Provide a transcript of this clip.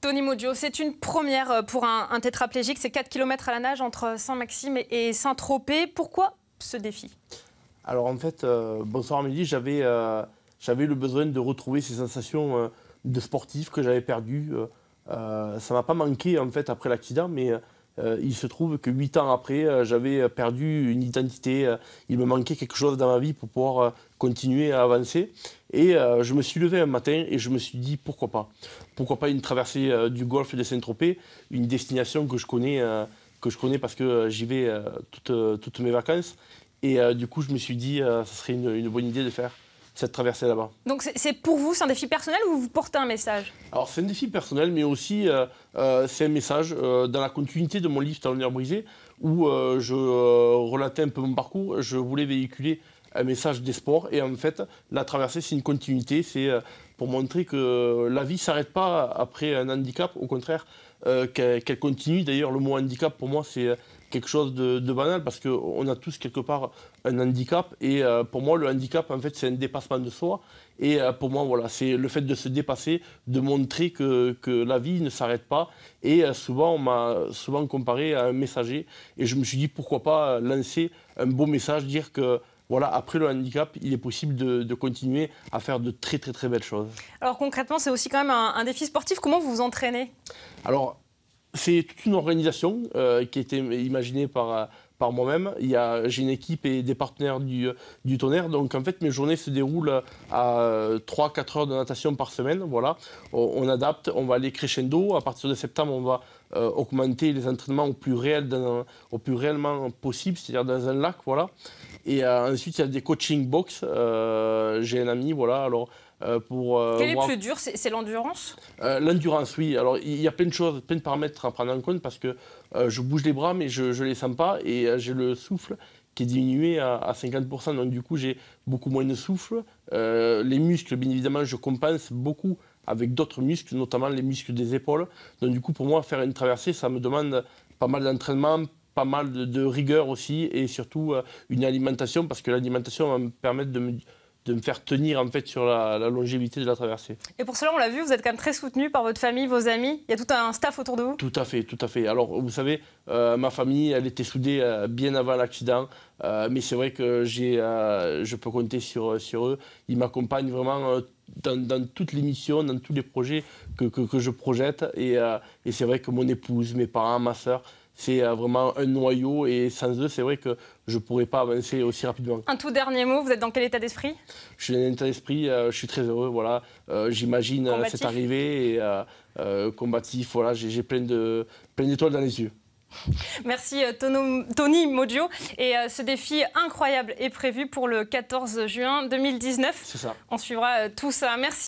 Tony Moggio, c'est une première pour un tétraplégique. C'est 4 km à la nage entre Saint-Maxime et Saint-Tropez. Pourquoi ce défi? Alors en fait, bonsoir Amélie, j'avais le besoin de retrouver ces sensations de sportif que j'avais perdues. Ça m'a pas manqué en fait après l'accident, mais il se trouve que 8 ans après, j'avais perdu une identité. Il me manquait quelque chose dans ma vie pour pouvoir continuer à avancer. Et je me suis levé un matin et je me suis dit pourquoi pas. Pourquoi pas une traversée du golfe de Saint-Tropez, une destination que je connais parce que j'y vais toutes mes vacances. Et du coup, je me suis dit ça serait une bonne idée de faire cette traversée là-bas. Donc c'est pour vous, c'est un défi personnel ou vous portez un message? Alors c'est un défi personnel, mais aussi c'est un message dans la continuité de mon livre Talonneur brisé, où je relatais un peu mon parcours. Je voulais véhiculer un message d'espoir, et en fait la traversée c'est une continuité, c'est pour montrer que la vie ne s'arrête pas après un handicap, au contraire qu'elle continue. D'ailleurs le mot handicap pour moi c'est quelque chose de banal, parce qu'on a tous quelque part un handicap, et pour moi le handicap en fait c'est un dépassement de soi, et pour moi voilà, c'est le fait de se dépasser, de montrer que la vie ne s'arrête pas. Et souvent on m'a comparé à un messager, et je me suis dit pourquoi pas lancer un beau message, dire que voilà, après le handicap, il est possible de continuer à faire de très belles choses. Alors concrètement, c'est aussi quand même un défi sportif. Comment vous vous entraînez? Alors, c'est toute une organisation qui a été imaginée par moi-même. J'ai une équipe et des partenaires du Tonnerre. Donc en fait, mes journées se déroulent à 3-4 heures de natation par semaine. Voilà. On adapte, on va aller crescendo. À partir de septembre, on va augmenter les entraînements au plus réellement possible, c'est-à-dire dans un lac. Voilà. Et ensuite, il y a des coaching box. J'ai un ami, voilà. Alors, quel est le plus dur? C'est l'endurance? L'endurance, oui. Alors, il y a plein de choses, plein de paramètres à prendre en compte, parce que je bouge les bras, mais je ne les sens pas, et j'ai le souffle qui est diminué à 50%. Donc, du coup, j'ai beaucoup moins de souffle. Les muscles, bien évidemment, je compense beaucoup avec d'autres muscles, notamment les muscles des épaules. Donc, du coup, pour moi, faire une traversée, ça me demande pas mal d'entraînement, pas mal de rigueur aussi, et surtout une alimentation, parce que l'alimentation va me permettre de me faire tenir en fait sur la longévité de la traversée. Et pour cela, on l'a vu, vous êtes quand même très soutenu par votre famille, vos amis. Il y a tout un staff autour de vous? Tout à fait, tout à fait. Alors, vous savez, ma famille, elle était soudée bien avant l'accident, mais c'est vrai que je peux compter sur eux. Ils m'accompagnent vraiment dans toutes les missions, dans tous les projets que je projette. Et c'est vrai que mon épouse, mes parents, ma sœur, c'est vraiment un noyau, et sans eux, c'est vrai que je ne pourrais pas avancer aussi rapidement. Un tout dernier mot, vous êtes dans quel état d'esprit? Je suis dans un état d'esprit, je suis très heureux, voilà. J'imagine cette arrivée, et combatif, voilà, j'ai plein d'étoiles dans les yeux. Merci Tony Moggio. Et ce défi incroyable est prévu pour le 14 juin 2019. C'est ça. On suivra tout ça. Merci.